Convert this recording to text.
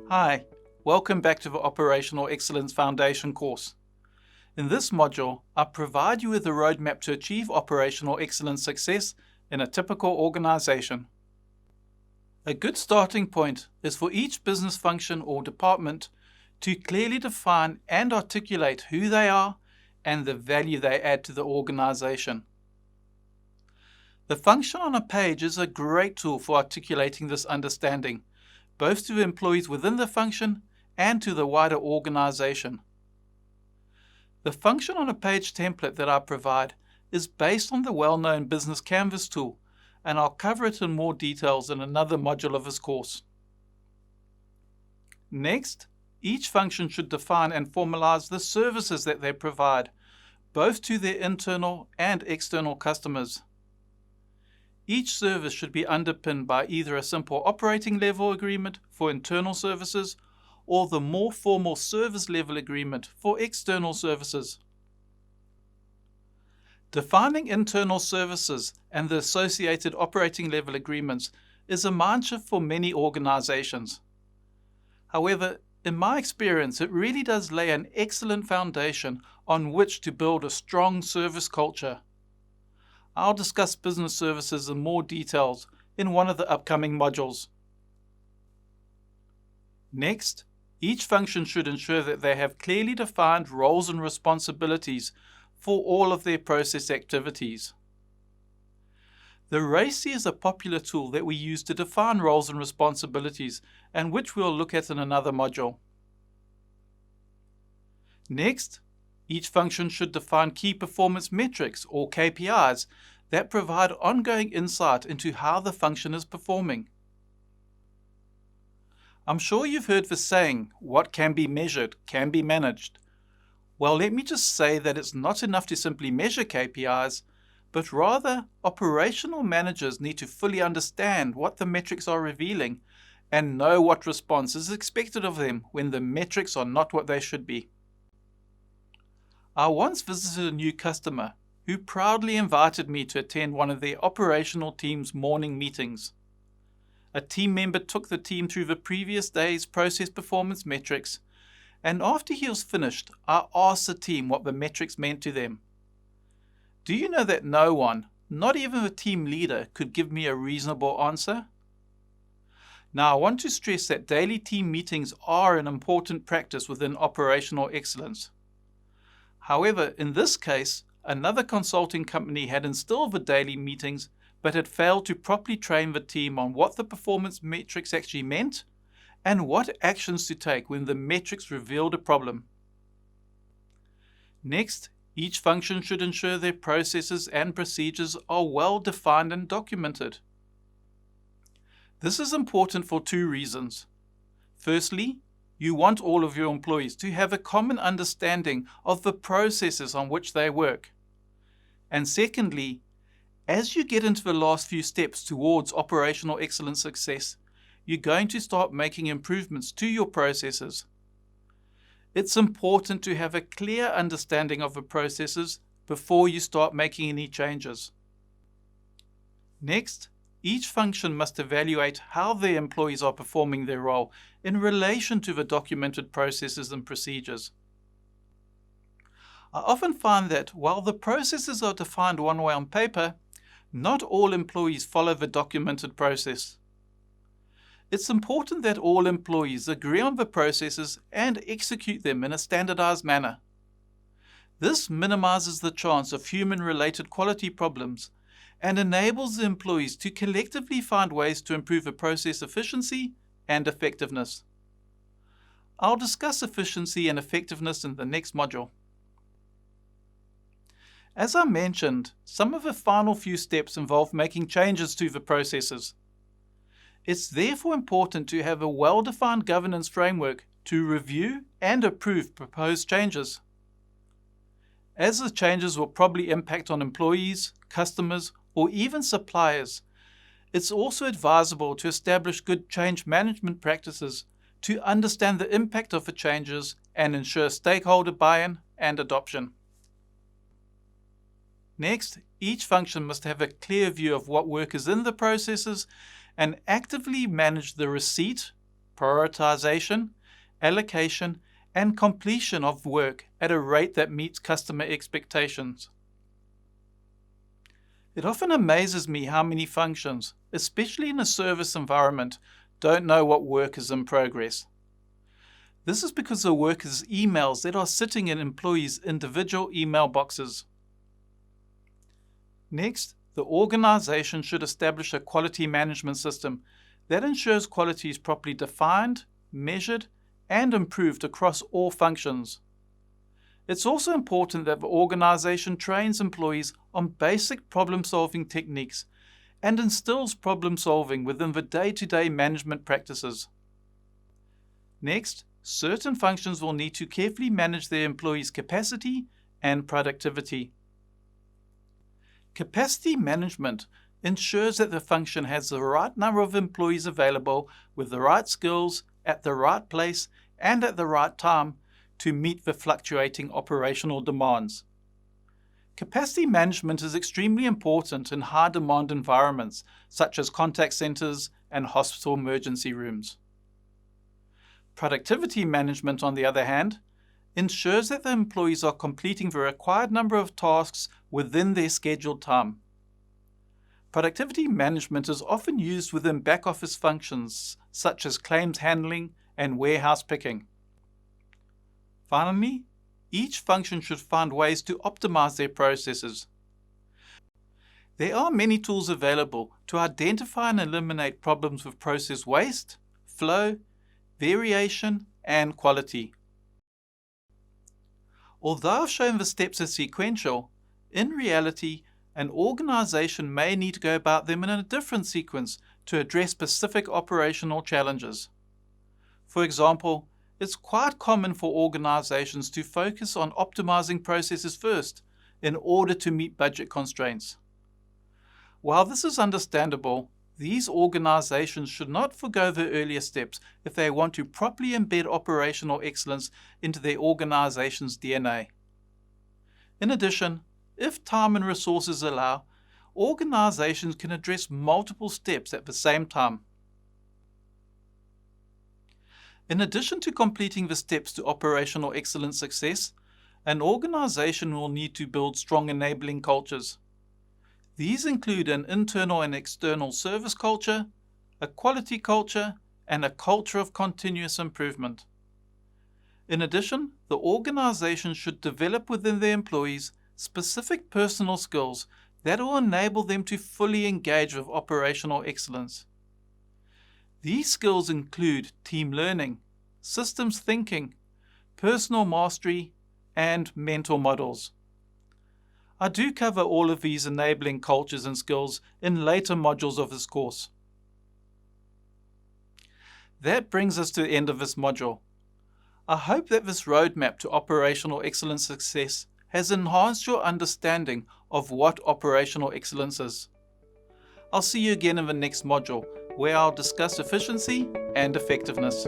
Hi, welcome back to the Operational Excellence Foundation course. In this module, I provide you with a roadmap to achieve operational excellence success in a typical organization. A good starting point is for each business function or department to clearly define and articulate who they are and the value they add to the organization. The function on a page is a great tool for articulating this understanding, both to employees within the function and to the wider organization. The function on a page template that I provide is based on the well-known Business Canvas tool, and I'll cover it in more details in another module of this course. Next, each function should define and formalize the services that they provide, both to their internal and external customers. Each service should be underpinned by either a simple operating level agreement for internal services or the more formal service level agreement for external services. Defining internal services and the associated operating level agreements is a mineshift for many organizations. However, in my experience, it really does lay an excellent foundation on which to build a strong service culture. I'll discuss business services in more details in one of the upcoming modules. Next, each function should ensure that they have clearly defined roles and responsibilities for all of their process activities. The RACI is a popular tool that we use to define roles and responsibilities, and which we'll look at in another module. Next, each function should define key performance metrics, or KPIs, that provide ongoing insight into how the function is performing. I'm sure you've heard the saying, what can be measured can be managed. Well, let me just say that it's not enough to simply measure KPIs, but rather operational managers need to fully understand what the metrics are revealing and know what response is expected of them when the metrics are not what they should be. I once visited a new customer who proudly invited me to attend one of their operational team's morning meetings. A team member took the team through the previous day's process performance metrics, and after he was finished, I asked the team what the metrics meant to them. Do you know that no one, not even the team leader, could give me a reasonable answer? Now, I want to stress that daily team meetings are an important practice within operational excellence. However, in this case, another consulting company had instilled the daily meetings but had failed to properly train the team on what the performance metrics actually meant and what actions to take when the metrics revealed a problem. Next, each function should ensure their processes and procedures are well defined and documented. This is important for two reasons. Firstly, you want all of your employees to have a common understanding of the processes on which they work. And secondly, as you get into the last few steps towards operational excellence success, you're going to start making improvements to your processes. It's important to have a clear understanding of the processes before you start making any changes. Next, each function must evaluate how their employees are performing their role in relation to the documented processes and procedures. I often find that while the processes are defined one way on paper, not all employees follow the documented process. It's important that all employees agree on the processes and execute them in a standardized manner. This minimizes the chance of human-related quality problems and enables the employees to collectively find ways to improve the process efficiency and effectiveness. I'll discuss efficiency and effectiveness in the next module. As I mentioned, some of the final few steps involve making changes to the processes. It's therefore important to have a well-defined governance framework to review and approve proposed changes. As the changes will probably impact on employees, customers, or even suppliers, it's also advisable to establish good change management practices to understand the impact of the changes and ensure stakeholder buy-in and adoption. Next, each function must have a clear view of what work is in the processes and actively manage the receipt, prioritization, allocation, and completion of work at a rate that meets customer expectations. It often amazes me how many functions, especially in a service environment, don't know what work is in progress. This is because the work is emails that are sitting in employees' individual email boxes. Next, the organization should establish a quality management system that ensures quality is properly defined, measured, and improved across all functions. It's also important that the organization trains employees on basic problem-solving techniques and instills problem-solving within the day-to-day management practices. Next, certain functions will need to carefully manage their employees' capacity and productivity. Capacity management ensures that the function has the right number of employees available with the right skills at the right place and at the right time to meet the fluctuating operational demands. Capacity management is extremely important in high-demand environments such as contact centers and hospital emergency rooms. Productivity management, on the other hand, ensures that the employees are completing the required number of tasks within their scheduled time. Productivity management is often used within back-office functions such as claims handling and warehouse picking. Finally, each function should find ways to optimize their processes. There are many tools available to identify and eliminate problems with process waste, flow, variation, and quality. Although I've shown the steps as sequential, in reality, an organization may need to go about them in a different sequence to address specific operational challenges. For example, it's quite common for organizations to focus on optimizing processes first in order to meet budget constraints. While this is understandable, these organizations should not forgo the earlier steps if they want to properly embed operational excellence into their organization's DNA. In addition, if time and resources allow, organizations can address multiple steps at the same time. In addition to completing the steps to operational excellence success, an organization will need to build strong enabling cultures. These include an internal and external service culture, a quality culture, and a culture of continuous improvement. In addition, the organization should develop within their employees specific personal skills that will enable them to fully engage with operational excellence. These skills include team learning, systems thinking, personal mastery, and mental models. I do cover all of these enabling cultures and skills in later modules of this course. That brings us to the end of this module. I hope that this roadmap to operational excellence success has enhanced your understanding of what operational excellence is. I'll see you again in the next module, where I'll discuss efficiency and effectiveness.